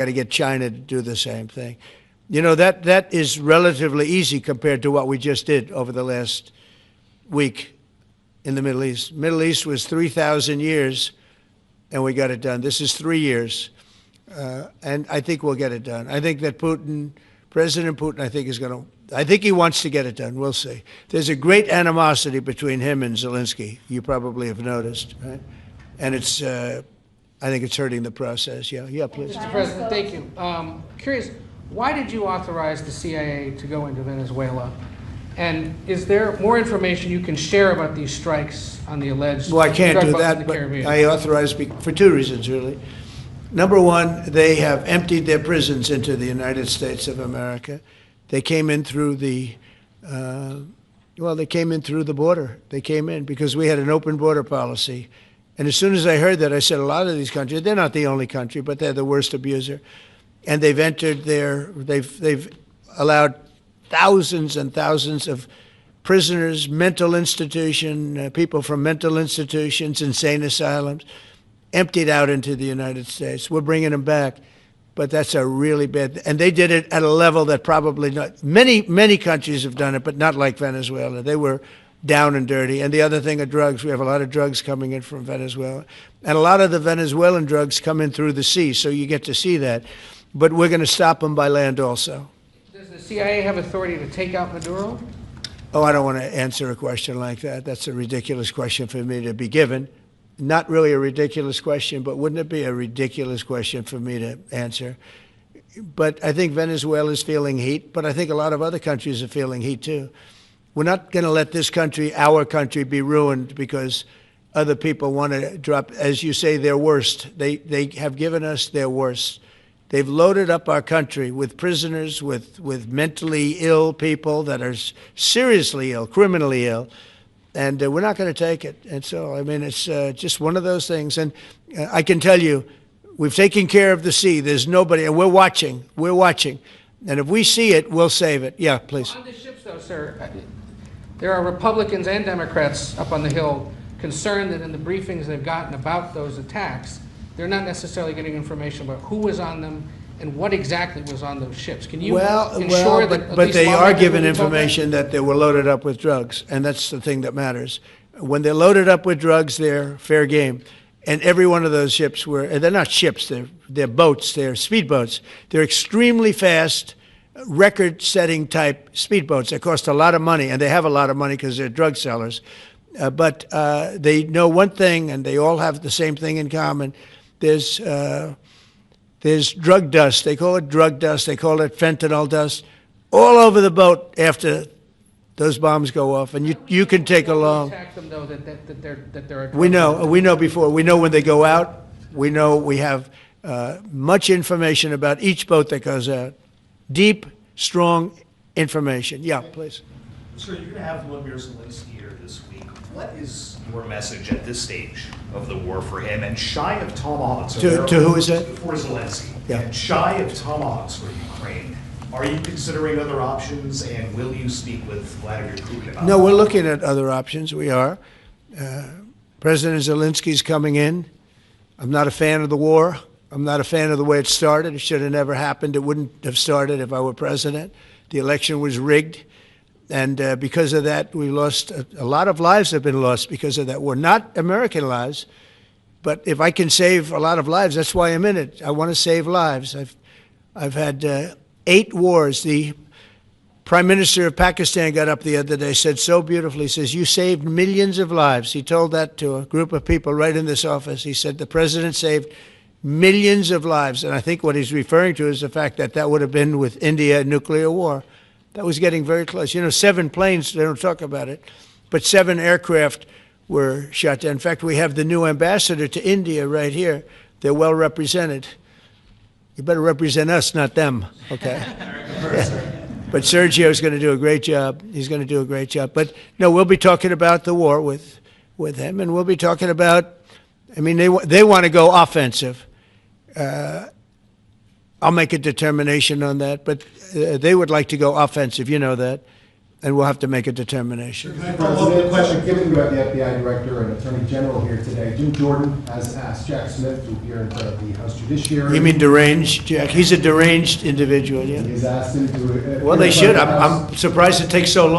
got to get China to do the same thing. You know, that is relatively easy compared to what we just did over the last week in the Middle East. Middle East was 3,000 years, and we got it done. This is 3 years, and I think we'll get it done. I think that President Putin, I think he wants to get it done. We'll see. There's a great animosity between him and Zelensky. You probably have noticed, right? And it's, I think it's hurting the process. Yeah, please. Mr. President, thank you. Curious, why did you authorize the CIA to go into Venezuela? And is there more information you can share about these strikes on the alleged Well, I can't drug do busts in that, the but Caribbean? I authorized for two reasons, really. Number one, they have emptied their prisons into the United States of America. They came in through the, they came in through the border. They came in because we had an open border policy. And as soon as I heard that, I said, a lot of these countries, they're not the only country, but they're the worst abuser. And they've entered they've allowed thousands and thousands of prisoners, mental institution, people from mental institutions, insane asylums, emptied out into the United States. We're bringing them back, but that's a really bad, and they did it at a level that probably not, many countries have done it, but not like Venezuela. They were down and dirty. And the other thing are drugs. We have a lot of drugs coming in from Venezuela. And a lot of the Venezuelan drugs come in through the sea, so you get to see that. But we're going to stop them by land also. Does the CIA have authority to take out Maduro? Oh, I don't want to answer a question like that. That's a ridiculous question for me to be given. Not really a ridiculous question, but wouldn't it be a ridiculous question for me to answer? But I think Venezuela is feeling heat, but I think a lot of other countries are feeling heat too. We're not going to let this country, our country, be ruined because other people want to drop, as you say, their worst. They have given us their worst. They've loaded up our country with prisoners, with mentally ill people that are seriously ill, criminally ill, and we're not going to take it. And so, I mean, it's just one of those things. And I can tell you, we've taken care of the sea. There's nobody, and we're watching. We're watching. And if we see it, we'll save it. Yeah, please. On the ships, though, sir, there are Republicans and Democrats up on the Hill concerned that in the briefings they've gotten about those attacks, they're not necessarily getting information about who was on them and what exactly was on those ships. Can you ensure that? But they are given information that they were loaded up with drugs, and that's the thing that matters. When they're loaded up with drugs, they're fair game. And every one of those ships were, and they're not ships, they're boats, they're speedboats. They're extremely fast, record-setting type speedboats. They cost a lot of money, and they have a lot of money because they're drug sellers. But they know one thing, and they all have the same thing in common. There's drug dust. They call it drug dust. They call it fentanyl dust all over the boat after those bombs go off, and you can take along. Attack them, though, that they're a We know before. We know when they go out. We know we have much information about each boat that goes out. Deep, strong information. Yeah, please. Sir, you're going to have Vladimir Zelensky here this week. What is your message at this stage of the war for him? And shy of tomahawks, to who is that? For Zelensky. Yeah. And shy of tomahawks for Ukraine. Are you considering other options, and will you speak with Vladimir Putin about No, we're looking at other options. We are. President Zelensky's coming in. I'm not a fan of the war. I'm not a fan of the way it started. It should have never happened. It wouldn't have started if I were president. The election was rigged. And because of that, we lost a lot of lives have been lost because of that war. Not American lives, but if I can save a lot of lives, that's why I'm in it. I want to save lives. I've had 8 wars. The Prime Minister of Pakistan got up the other day, said so beautifully, says, you saved millions of lives. He told that to a group of people right in this office. He said the president saved millions of lives. And I think what he's referring to is the fact that that would have been with India nuclear war. That was getting very close. You know, 7 planes, they don't talk about it, but 7 aircraft were shot down. In fact, we have the new ambassador to India right here. They're well represented. You better represent us, not them, okay? But Sergio's going to do a great job. He's going to do a great job. But no, we'll be talking about the war with him, and we'll be talking about, I mean, they want to go offensive. I'll make a determination on that, but they would like to go offensive, you know that. and we'll have to make a determination. Can I follow up with a question? Given you have the FBI Director and Attorney General here today, Jim Jordan has asked Jack Smith to appear in front of the House Judiciary. You mean deranged, Jack? He's a deranged individual, yeah? He's asked him to. Well, they should. I'm surprised it takes so long.